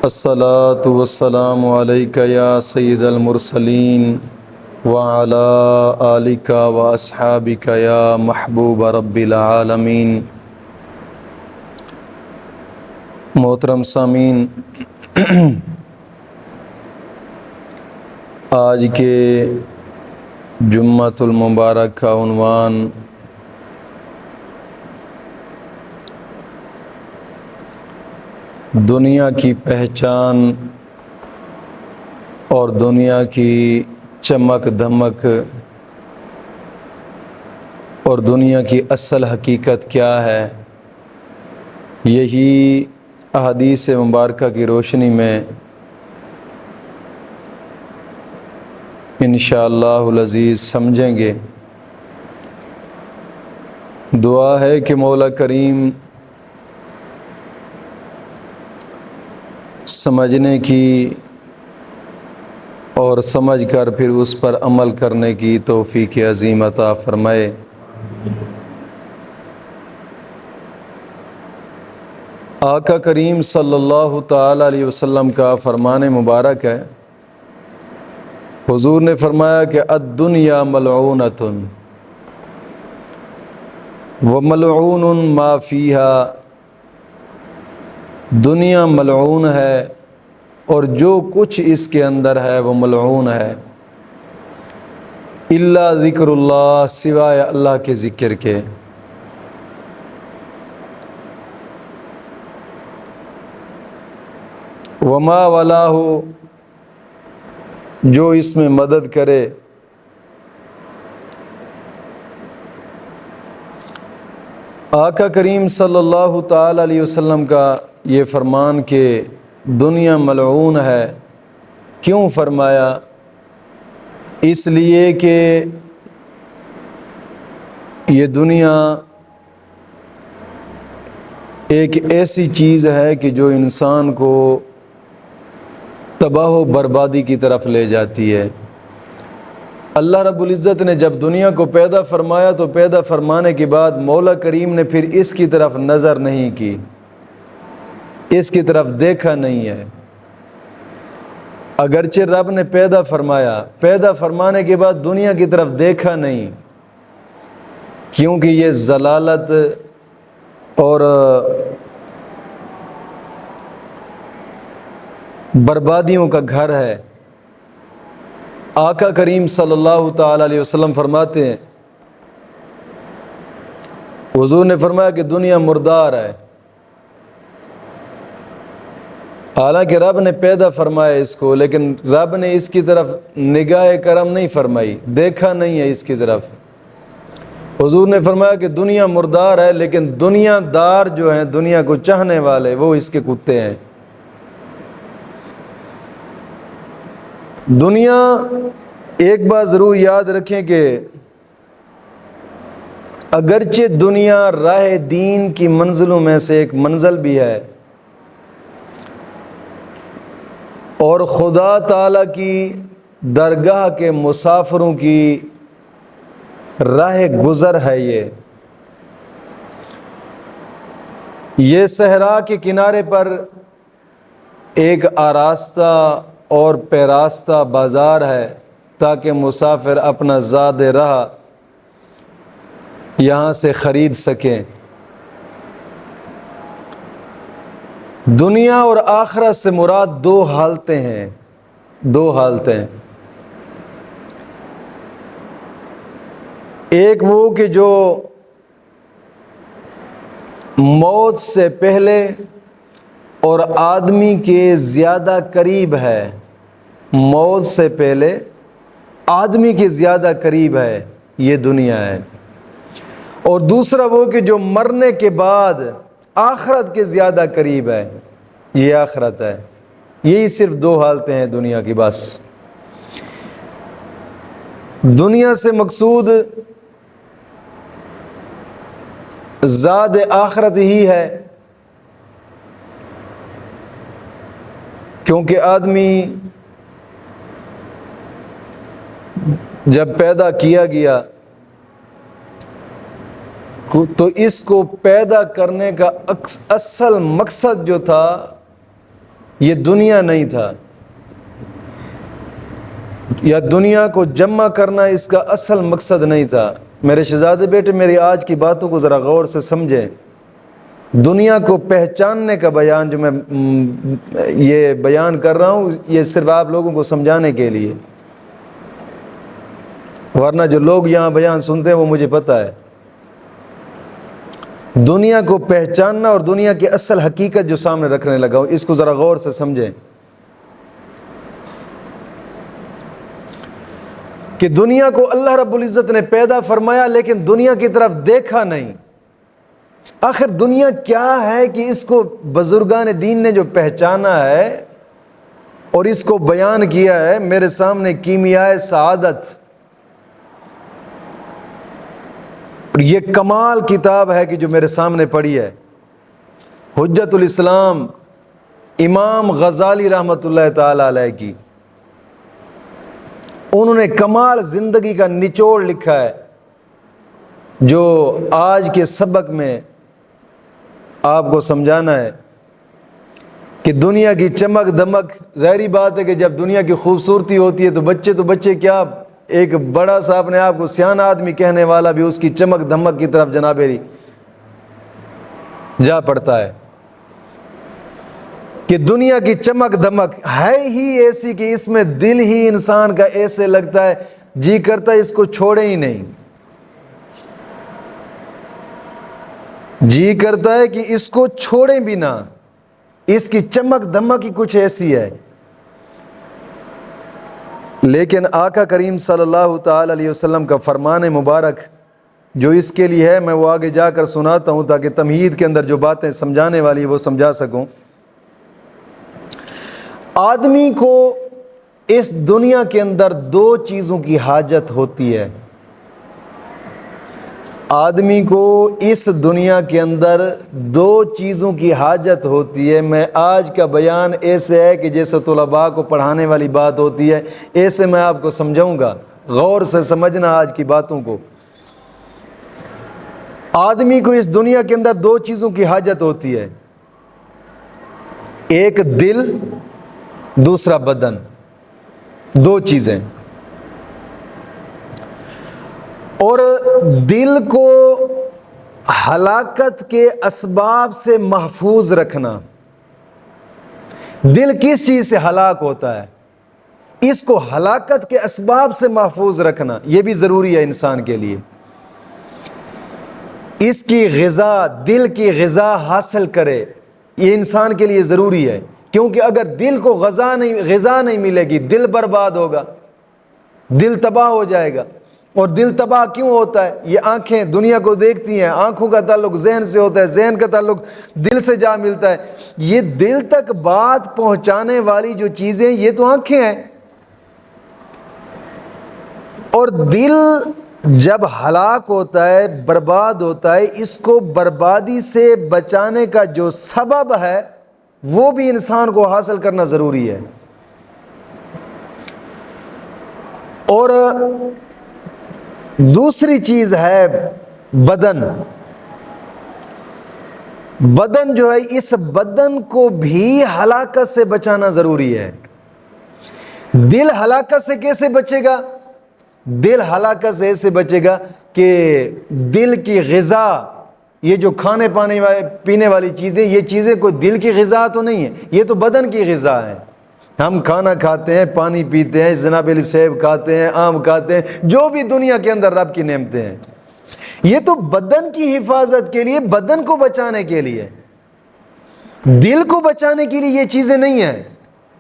الصلاۃ والسلام علیک یا سید المرسلین وعلی آلک و اصحابک یا محبوب رب العالمین۔ محترم سامعین، آج کے جمعۃ المبارک کا عنوان دنیا کی پہچان اور دنیا کی چمک دھمک اور دنیا کی اصل حقیقت کیا ہے، یہی احادیث مبارکہ کی روشنی میں انشاءاللہ العزیز سمجھیں گے۔ دعا ہے کہ مولا کریم سمجھنے کی اور سمجھ کر پھر اس پر عمل کرنے کی توفیق عظیم عطا فرمائے۔ آقا کریم صلی اللہ تعالی علیہ وسلم کا فرمان مبارک ہے، حضور نے فرمایا کہ الدنیا ملعونۃ وملعون ما فیہا، دنیا ملعون ہے اور جو کچھ اس کے اندر ہے وہ ملعون ہے، الا ذکر اللہ، سوائے اللہ کے ذکر کے۔ وما والہ، جو اس میں مدد کرے۔ آقا کریم صلی اللہ تعالی علیہ وسلم کا یہ فرمان کہ دنیا ملعون ہے، کیوں فرمایا؟ اس لیے کہ یہ دنیا ایک ایسی چیز ہے کہ جو انسان کو تباہ و بربادی کی طرف لے جاتی ہے۔ اللہ رب العزت نے جب دنیا کو پیدا فرمایا تو پیدا فرمانے کے بعد مولا کریم نے پھر اس کی طرف نظر نہیں کی، اس کی طرف دیکھا نہیں ہے۔ اگرچہ رب نے پیدا فرمایا، پیدا فرمانے کے بعد دنیا کی طرف دیکھا نہیں، کیونکہ یہ ضلالت اور بربادیوں کا گھر ہے۔ آقا کریم صلی اللہ تعالی علیہ وسلم فرماتے ہیں، حضور نے فرمایا کہ دنیا مردار ہے، حالانکہ رب نے پیدا فرمایا اس کو، لیکن رب نے اس کی طرف نگاہ کرم نہیں فرمائی، دیکھا نہیں ہے اس کی طرف۔ حضور نے فرمایا کہ دنیا مردار ہے، لیکن دنیا دار جو ہیں، دنیا کو چاہنے والے، وہ اس کے کتے ہیں۔ دنیا، ایک بات ضرور یاد رکھیں کہ اگرچہ دنیا راہ دین کی منزلوں میں سے ایک منزل بھی ہے اور خدا تعالیٰ کی درگاہ کے مسافروں کی راہ گزر ہے، یہ صحرا کے کنارے پر ایک آراستہ اور پیراستہ بازار ہے تاکہ مسافر اپنا زاد راہ یہاں سے خرید سکیں۔ دنیا اور آخرت سے مراد دو حالتیں ہیں، دو حالتیں۔ ایک وہ کہ جو موت سے پہلے اور آدمی کے زیادہ قریب ہے، موت سے پہلے آدمی کے زیادہ قریب ہے، یہ دنیا ہے۔ اور دوسرا وہ کہ جو مرنے کے بعد آخرت کے زیادہ قریب ہے، یہ آخرت ہے۔ یہی صرف دو حالتیں ہیں دنیا کی، بس۔ دنیا سے مقصود زاد آخرت ہی ہے، کیونکہ آدمی جب پیدا کیا گیا تو اس کو پیدا کرنے کا اصل مقصد جو تھا یہ دنیا نہیں تھا، یا دنیا کو جمع کرنا اس کا اصل مقصد نہیں تھا۔ میرے شہزادے بیٹے، میری آج کی باتوں کو ذرا غور سے سمجھیں۔ دنیا کو پہچاننے کا بیان جو میں یہ بیان کر رہا ہوں، یہ صرف آپ لوگوں کو سمجھانے کے لیے، ورنہ جو لوگ یہاں بیان سنتے ہیں وہ مجھے پتہ ہے۔ دنیا کو پہچاننا اور دنیا کی اصل حقیقت جو سامنے رکھنے لگا ہوں، اس کو ذرا غور سے سمجھیں کہ دنیا کو اللہ رب العزت نے پیدا فرمایا، لیکن دنیا کی طرف دیکھا نہیں۔ آخر دنیا کیا ہے کہ اس کو بزرگان دین نے جو پہچانا ہے اور اس کو بیان کیا ہے میرے سامنے، کیمیائے سعادت، اور یہ کمال کتاب ہے کہ جو میرے سامنے پڑھی ہے، حجت الاسلام امام غزالی رحمۃ اللہ تعالی علیہ کی۔ انہوں نے کمال زندگی کا نچوڑ لکھا ہے، جو آج کے سبق میں آپ کو سمجھانا ہے کہ دنیا کی چمک دمک، ظاہری بات ہے کہ جب دنیا کی خوبصورتی ہوتی ہے تو بچے کیا، ایک بڑا سا اپنے آپ کو سیاح آدمی کہنے والا بھی اس کی چمک دمک کی طرف جناب جا پڑتا ہے کہ دنیا کی چمک دمک ہے ہی ایسی کہ اس میں دل ہی انسان کا ایسے لگتا ہے، جی کرتا ہے اس کو چھوڑے ہی نہیں، جی کرتا ہے کہ اس کو چھوڑیں بھی نہ، اس کی چمک دمک ہی کچھ ایسی ہے۔ لیکن آقا کریم صلی اللہ تعالی علیہ وسلم کا فرمان مبارک جو اس کے لیے ہے، میں وہ آگے جا کر سناتا ہوں تاکہ تمہید کے اندر جو باتیں سمجھانے والی وہ سمجھا سکوں۔ آدمی کو اس دنیا کے اندر دو چیزوں کی حاجت ہوتی ہے۔ آدمی کو اس دنیا کے اندر دو چیزوں کی حاجت ہوتی ہے۔ میں آج کا بیان ایسے ہے کہ جیسے طلباء کو پڑھانے والی بات ہوتی ہے، ایسے میں آپ کو سمجھاؤں گا، غور سے سمجھنا آج کی باتوں کو۔ آدمی کو اس دنیا کے اندر دو چیزوں کی حاجت ہوتی ہے، ایک دل، دوسرا بدن، دو چیزیں۔ اور دل کو ہلاکت کے اسباب سے محفوظ رکھنا۔ دل کس چیز سے ہلاک ہوتا ہے؟ اس کو ہلاکت کے اسباب سے محفوظ رکھنا یہ بھی ضروری ہے انسان کے لیے۔ اس کی غذا، دل کی غذا حاصل کرے، یہ انسان کے لیے ضروری ہے، کیونکہ اگر دل کو غذا نہیں ملے گی، دل برباد ہوگا، دل تباہ ہو جائے گا۔ اور دل تباہ کیوں ہوتا ہے؟ یہ آنکھیں دنیا کو دیکھتی ہیں، آنکھوں کا تعلق ذہن سے ہوتا ہے، ذہن کا تعلق دل سے جا ملتا ہے۔ یہ دل تک بات پہنچانے والی جو چیزیں، یہ تو آنکھیں ہیں۔ اور دل جب ہلاک ہوتا ہے، برباد ہوتا ہے، اس کو بربادی سے بچانے کا جو سبب ہے وہ بھی انسان کو حاصل کرنا ضروری ہے۔ اور دوسری چیز ہے بدن۔ بدن جو ہے، اس بدن کو بھی ہلاکت سے بچانا ضروری ہے۔ دل ہلاکت سے کیسے بچے گا؟ دل ہلاکت سے ایسے بچے گا کہ دل کی غذا، یہ جو کھانے پینے والی چیزیں، یہ چیزیں کوئی دل کی غذا تو نہیں ہے، یہ تو بدن کی غذا ہے۔ ہم کھانا کھاتے ہیں، پانی پیتے ہیں، جناب علی سیب کھاتے ہیں، آم کھاتے ہیں، جو بھی دنیا کے اندر رب کی نعمتیں ہیں، یہ تو بدن کی حفاظت کے لیے، بدن کو بچانے کے لیے۔ دل کو بچانے کے لیے یہ چیزیں نہیں ہیں۔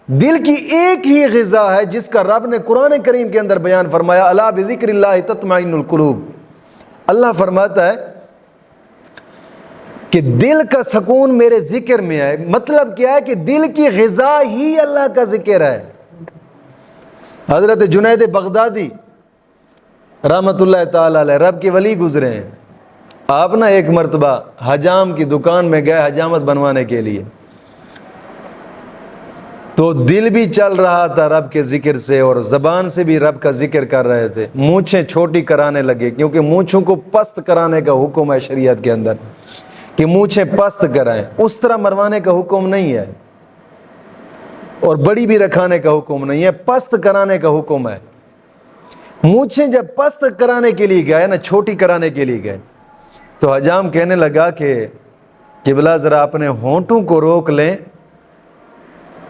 دل کی ایک ہی غذا ہے جس کا رب نے قرآن کریم کے اندر بیان فرمایا، الا بذکر اللہ تطمئن القلوب۔ اللہ فرماتا ہے کہ دل کا سکون میرے ذکر میں ہے۔ مطلب کیا ہے کہ دل کی غذا ہی اللہ کا ذکر ہے۔ حضرت جنید بغدادی رحمت اللہ تعالی علیہ، رب کے ولی گزرے ہیں، آپ نا ایک مرتبہ حجام کی دکان میں گئے حجامت بنوانے کے لیے، تو دل بھی چل رہا تھا رب کے ذکر سے اور زبان سے بھی رب کا ذکر کر رہے تھے۔ مونچھیں چھوٹی کرانے لگے، کیونکہ مونچھوں کو پست کرانے کا حکم ہے شریعت کے اندر کہ مونچھیں پست کرائیں، اس طرح مروانے کا حکم نہیں ہے۔ اور بڑی بھی رکھانے کا حکم نہیں ہے، پست کرانے کا حکم ہے۔ مونچھیں جب پست کرانے کے لیے گئے نا، چھوٹی کرانے کے لیے گئے، تو حجام کہنے لگا کہ قبلہ ذرا اپنے ہونٹوں کو روک لیں،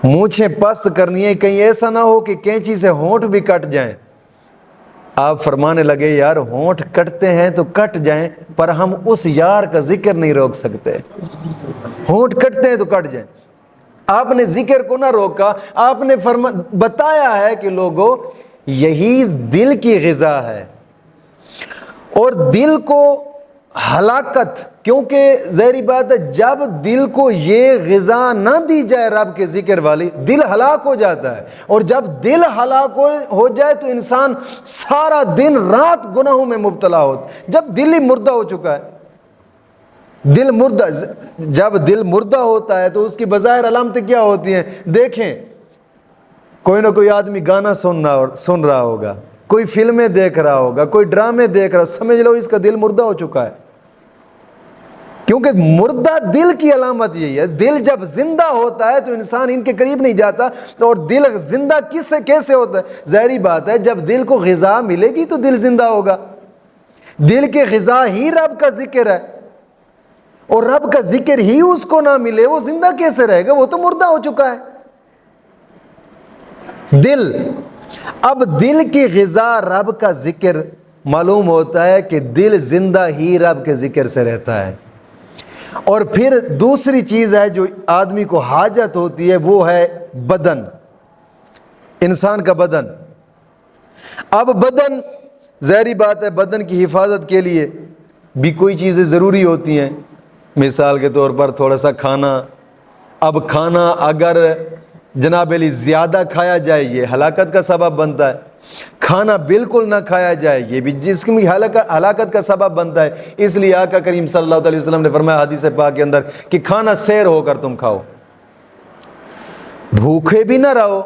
مونچھیں پست کرنی ہے، کہیں ایسا نہ ہو کہ کینچی سے ہونٹ بھی کٹ جائیں۔ آپ فرمانے لگے یار ہونٹ کٹتے ہیں تو کٹ جائیں، پر ہم اس یار کا ذکر نہیں روک سکتے۔ ہونٹ کٹتے ہیں تو کٹ جائیں، آپ نے ذکر کو نہ روکا، آپ نے بتایا ہے کہ لوگوں یہی دل کی غذا ہے، اور دل کو ہلاکت، کیونکہ ظاہری بات ہے جب دل کو یہ غذا نہ دی جائے رب کے ذکر والی، دل ہلاک ہو جاتا ہے، اور جب دل ہلاک ہو جائے تو انسان سارا دن رات گناہوں میں مبتلا ہوتا ہے، جب دل ہی مردہ ہو چکا ہے۔ دل مردہ، جب دل مردہ ہوتا ہے تو اس کی بظاہر علامتیں کیا ہوتی ہیں؟ دیکھیں، کوئی نہ کوئی آدمی گانا سن رہا ہوگا، کوئی فلمیں دیکھ رہا ہوگا، کوئی ڈرامے دیکھ رہا، سمجھ لو اس کا دل مردہ ہو چکا ہے، کیونکہ مردہ دل کی علامت یہی ہے۔ دل جب زندہ ہوتا ہے تو انسان ان کے قریب نہیں جاتا، اور دل زندہ کیسے ہوتا ہے؟ ظاہری بات ہے جب دل کو غذا ملے گی تو دل زندہ ہوگا۔ دل کے غذا ہی رب کا ذکر ہے، اور رب کا ذکر ہی اس کو نہ ملے وہ زندہ کیسے رہے گا؟ وہ تو مردہ ہو چکا ہے۔ دل، اب دل کی غذا رب کا ذکر، معلوم ہوتا ہے کہ دل زندہ ہی رب کے ذکر سے رہتا ہے۔ اور پھر دوسری چیز ہے جو آدمی کو حاجت ہوتی ہے، وہ ہے بدن، انسان کا بدن۔ اب بدن، ظاہری بات ہے بدن کی حفاظت کے لیے بھی کوئی چیزیں ضروری ہوتی ہیں، مثال کے طور پر تھوڑا سا کھانا۔ اب کھانا اگر جناب علی زیادہ کھایا جائے یہ ہلاکت کا سبب بنتا ہے، کھانا بالکل نہ کھایا جائے یہ بھی جسم کی ہلاکت کا سبب بنتا ہے۔ اس لیے آقا کریم صلی اللہ علیہ وسلم نے فرمایا حدیث پاک کے اندر کہ کھانا سیر ہو کر تم کھاؤ، بھوکے بھی نہ رہو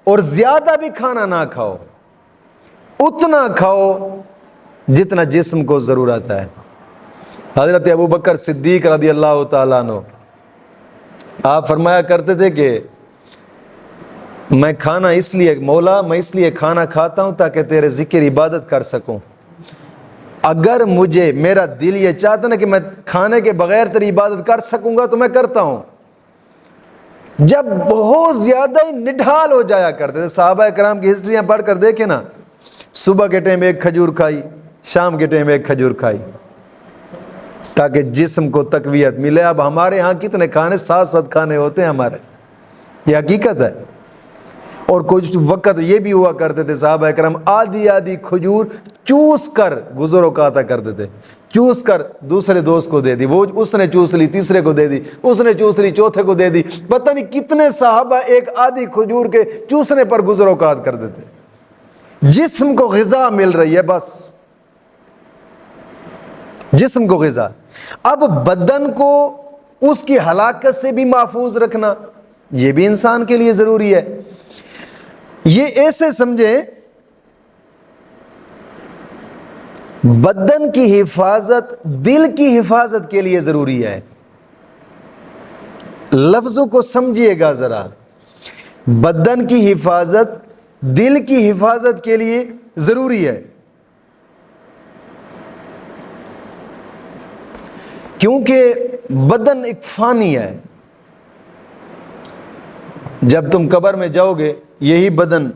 اور زیادہ بھی کھانا نہ کھاؤ، اتنا کھاؤ جتنا جسم کو ضرورت ہے۔ حضرت ابو بکر صدیق رضی اللہ تعالیٰ عنہ آپ فرمایا کرتے تھے کہ میں کھانا اس لیے، مولا میں اس لیے کھانا کھاتا ہوں تاکہ تیرے ذکر عبادت کر سکوں۔ اگر مجھے میرا دل یہ چاہتا نا کہ میں کھانے کے بغیر تیری عبادت کر سکوں گا تو میں کرتا ہوں۔ جب بہت زیادہ ہی نڈھال ہو جایا کرتے تھے، صحابہ کرام کی ہسٹریاں پڑھ کر دیکھیں نا، صبح کے ٹائم ایک کھجور کھائی، شام کے ٹائم ایک کھجور کھائی تاکہ جسم کو تقویت ملے۔ اب ہمارے ہاں کتنے کھانے، 7 کھانے ہوتے ہیں ہمارے، یہ حقیقت ہے۔ اور کچھ وقت یہ بھی ہوا کرتے تھے صحابہ کرام آدھی کھجور چوس کر گزر اوقاتا کرتے تھے، چوس کر دوسرے دوست کو دے دی، وہ اس نے چوس لی، تیسرے کو دے دی، اس نے چوس لی، چوتھے کو دے دی، پتہ نہیں کتنے صحابہ ایک آدھی کھجور کے چوسنے پر گزر اوقات کرتے تھے۔ جسم کو غذا مل رہی ہے، بس جسم کو غذا۔ اب بدن کو اس کی ہلاکت سے بھی محفوظ رکھنا یہ بھی انسان کے لیے ضروری ہے۔ یہ ایسے سمجھیں بدن کی حفاظت دل کی حفاظت کے لیے ضروری ہے۔ لفظوں کو سمجھیے گا ذرا، بدن کی حفاظت دل کی حفاظت کے لیے ضروری ہے، کیونکہ بدن ایک فانی ہے۔ جب تم قبر میں جاؤ گے یہی بدن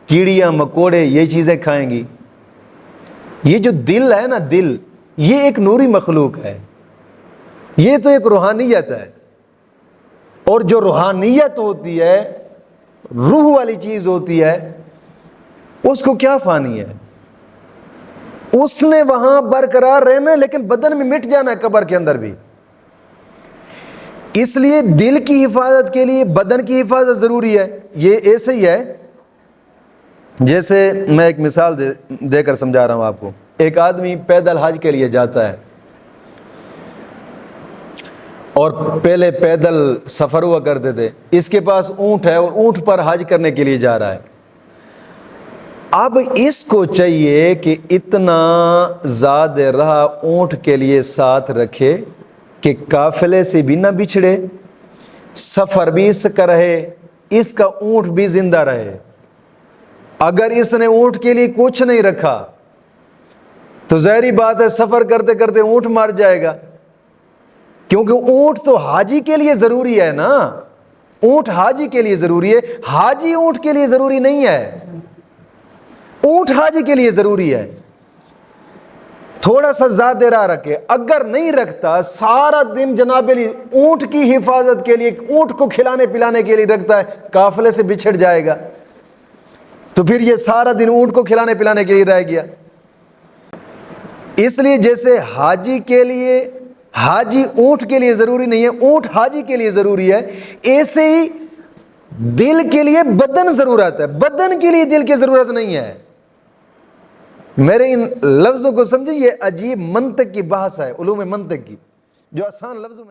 کیڑیاں مکوڑے یہ چیزیں کھائیں گی۔ یہ جو دل ہے نا، دل یہ ایک نوری مخلوق ہے، یہ تو ایک روحانیت ہے، اور جو روحانیت ہوتی ہے، روح والی چیز ہوتی ہے، اس کو کیا فانی ہے؟ اس نے وہاں برقرار رہنا، لیکن بدن میں مٹ جانا ہے قبر کے اندر بھی۔ اس لیے دل کی حفاظت کے لیے بدن کی حفاظت ضروری ہے۔ یہ ایسے ہی ہے جیسے میں ایک مثال دے کر سمجھا رہا ہوں آپ کو۔ ایک آدمی پیدل حج کے لیے جاتا ہے، اور پہلے پیدل سفر ہوا کرتے تھے، اس کے پاس اونٹ ہے اور اونٹ پر حج کرنے کے لیے جا رہا ہے۔ اب اس کو چاہیے کہ اتنا زاد راہ اونٹ کے لیے ساتھ رکھے کہ قافلے سے بھی نہ بچھڑے، سفر بھی اس کا رہے، اس کا اونٹ بھی زندہ رہے۔ اگر اس نے اونٹ کے لیے کچھ نہیں رکھا تو ظاہری بات ہے سفر کرتے کرتے اونٹ مر جائے گا، کیونکہ اونٹ تو حاجی کے لیے ضروری ہے نا، اونٹ حاجی کے لیے ضروری ہے، حاجی اونٹ کے لیے ضروری نہیں ہے، اونٹ حاجی کے لیے ضروری ہے۔ تھوڑا سا زیادہ راہ رکھے، اگر نہیں رکھتا سارا دن جناب علی اونٹ کی حفاظت کے لیے، اونٹ کو کھلانے پلانے کے لیے رکھتا ہے، قافلے سے بچھڑ جائے گا تو پھر یہ سارا دن اونٹ کو کھلانے پلانے کے لیے رہ گیا۔ اس لیے جیسے حاجی کے لیے، حاجی اونٹ کے لیے ضروری نہیں ہے، اونٹ حاجی کے لیے ضروری ہے، ایسے ہی دل کے لیے بدن ضرورت ہے، بدن کے لیے دل کی ضرورت نہیں ہے۔ میرے ان لفظوں کو سمجھیں، یہ عجیب منطق کی بحث ہے، علوم منطق کی، جو آسان لفظوں میں